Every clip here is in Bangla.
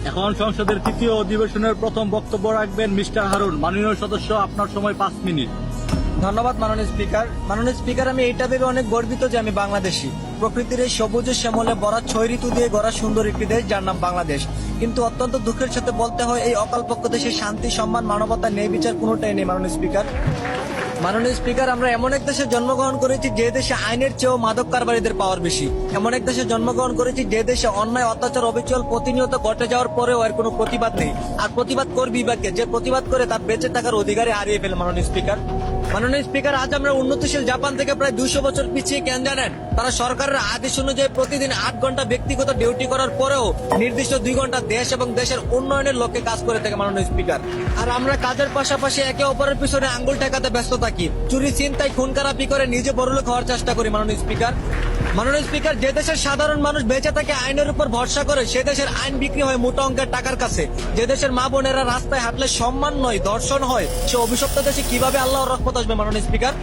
এখন সংসদের তৃতীয় অধিবেশনের প্রথম বক্তব্য রাখবেন মিস্টার হারুন। মাননীয় সদস্য, আপনার সময় 5 মিনিট। ধন্যবাদ মাননীয় স্পিকার। মাননীয় স্পিকার, আমি এটা ভেবে অনেক গর্বিত যে আমি বাংলাদেশী। প্রকৃতির এই সবুজে শ্যামলে ভরা 6 ঋতু দিয়ে গড়া সুন্দর একটি দেশ যার নাম বাংলাদেশ। কিন্তু অত্যন্ত দুঃখের সাথে বলতে হয়, এই অকালপক্ষ দেশে শান্তি, সম্মান, মানবতা, ন্যায় বিচার কোনোটাই নেই মাননীয় স্পিকার। মাননীয় স্পিকার, আমরা এমন এক দেশে জন্মগ্রহণ করেছি যে দেশে আইনের চেয়েও মাদক কারবারিদের পাওয়ার বেশি। এমন এক দেশে জন্মগ্রহণ করেছি যে দেশে অন্যায়, অত্যাচার, অবিচল প্রতিনিয়ত ঘটে যাওয়ার পরেও এর কোনো প্রতিবাদ নেই। আর প্রতিবাদ করবি বা কে? যে প্রতিবাদ করে তার বেঁচে থাকার অধিকারে হারিয়ে ফেলে মাননীয় স্পিকার। মাননীয় স্পিকার, আজ আমরা উন্নতিশীল জাপান থেকে প্রায় 200 বছর পিছিয়ে কেন জানেন? তারা সরকারের আদেশ অনুযায়ী প্রতিদিন 8 ঘন্টা ব্যক্তিগত ডিউটি করার পরেও নির্দিষ্ট 2 ঘন্টা দেশ এবং দেশের উন্নয়নের লক্ষ্যে কাজ করে থাকে মাননীয় স্পিকার। আর আমরা কাজের পাশাপাশি একে অপরের পিছনে আঙ্গুল ঠেকাতে ব্যস্ত থাকি, চুরি, ছিনতাই, খুন খারাপি করে নিজে বড়লোক হওয়ার চেষ্টা করি মাননীয় স্পিকার। মাননীয় স্পিকার, যে দেশের সাধারণ মানুষ বেঁচে থাকে আইনের উপর ভরসা করে, সে দেশের আইন বিক্রি হয় মোটা অঙ্কের টাকার কাছে। যে দেশের মা বোনেরা রাস্তায় হাঁটলে সম্মান নয় ধর্ষণ হয়, সে অভিশপ্ত দেশে কিভাবে আল্লাহর রহমত আসবে মাননীয় স্পিকার?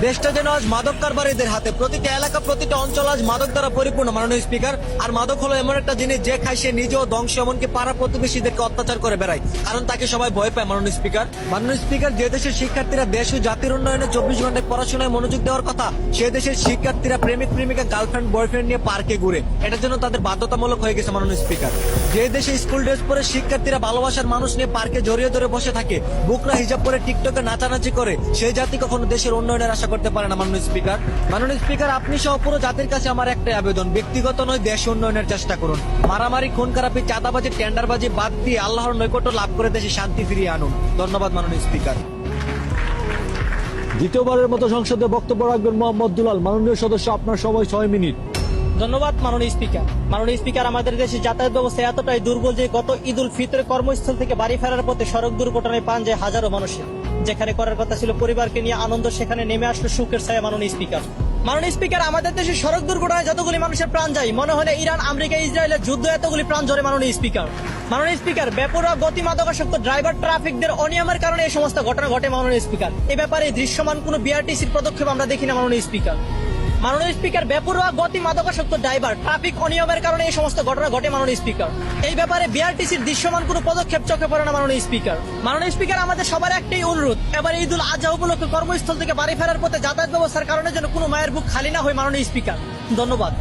দেশটা যেন আজ মাদক কারবারিদের হাতে, প্রতিটা এলাকা, প্রতিটা অঞ্চল আজ মাদক দ্বারা পরিপূর্ণ মাননীয় স্পিকার। আর মাদক হলো এমন একটা জিনিস যে খায় সে নিজেও ধ্বংস, এমনকি পাড়া প্রতিবেশীদেরকে অত্যাচার করে বেড়ায়, কারণ তাকে সবাই ভয় পায় মাননীয় স্পিকার। মাননীয় স্পিকার, যে দেশের শিক্ষার্থীরা দেশ ও জাতির উন্নয়নে 24 ঘন্টায় পড়াশোনায় মনোযোগ দেওয়ার কথা, সে দেশের শিক্ষার্থীরা প্রেমিক প্রেমিকা, গার্লফ্রেন্ড বয়ফ্রেন্ড নিয়ে পার্কে ঘুরে। এটার জন্য তাদের বাধ্যতামূলক হয়ে গেছে মাননীয় স্পিকার। যে দেশে স্কুল ড্রেস পরে শিক্ষার্থীরা ভালোবাসার মানুষ নিয়ে পার্কে জড়িয়ে ধরে বসে থাকে, বুকরা হিজাব পরে টিকটকে নাচানাচি করে, সেই জাতি কখনো দেশের উন্নয়নের আশা করতে পারে না মাননীয় স্পিকার। মাননীয় স্পিকার, আপনি সহ পুরো জাতির কাছে আমার একটাই আবেদন, ব্যক্তিগত নয়, দেশ উন্নয়নের চেষ্টা করুন। মারামারি, খুন খারাপি, চাঁদাবাজি, টেন্ডারবাজি বাদ দিয়ে আল্লাহর নৈকট্য লাভ করে দেশে শান্তি ফিরিয়ে আনুন। ধন্যবাদ মাননীয় স্পিকার। দ্বিতীয়বারের মতো সংসদে বক্তব্য রাখবেন মোহাম্মদ দুলাল। মাননীয় সদস্য, আপনার সময় 6 মিনিট। ধন্যবাদ মাননীয় স্পিকার। মাননীয় স্পিকার, আমাদের দেশে যাতায়াত ব্যবস্থা এতটাই দুর্বল যে গত ঈদ উল ফিতরে কর্মস্থল থেকে বাড়ি ফেরার পথে সড়ক দুর্ঘটনায় প্রাণ যায় হাজারো মানুষের। যেখানে করার কথা ছিল পরিবারকে নিয়ে আনন্দ, সেখানে নেমে আসলো শোকের ছায়া মাননীয় স্পিকার। মাননীয় স্পিকার, আমাদের দেশে সড়ক দুর্ঘটনায় যতগুলি মানুষের প্রাণ যায়, মনে হলে ইরান, আমেরিকা, ইসরায়েলের যুদ্ধ এতগুলি প্রাণ ঝরে মাননীয় স্পিকার। মাননীয় স্পিকার, বেপরোয়া গতি, মাদকাসক্ত ড্রাইভার, ট্রাফিকদের অনিয়মের কারণে এই সমস্ত ঘটনা ঘটে মাননীয় স্পিকার। এ ব্যাপারে দৃশ্যমান কোনো বিআরটিসির পদক্ষেপ আমরা দেখি না মাননীয় স্পিকার। মাননীয় স্পিকার, বেপরোয়া গতি, মাদকাসক্ত ড্রাইভার, ট্রাফিক অনিয়মের কারণে এই সমস্ত ঘটনা ঘটে মাননীয় স্পিকার। এই ব্যাপারে বিআরটিসির দৃশ্যমান কোনো পদক্ষেপ চোখে পড়ে না মাননীয় স্পিকার। মাননীয় স্পিকার, আমাদের সবার একটাই অনুরোধ, এবার ঈদ উল আজহা উপলক্ষে কর্মস্থল থেকে বাড়ি ফেরার পথে যাতায়াত ব্যবস্থার কারণে যেন কোনো মায়ের বুক খালি না হয় মাননীয় স্পিকার। ধন্যবাদ।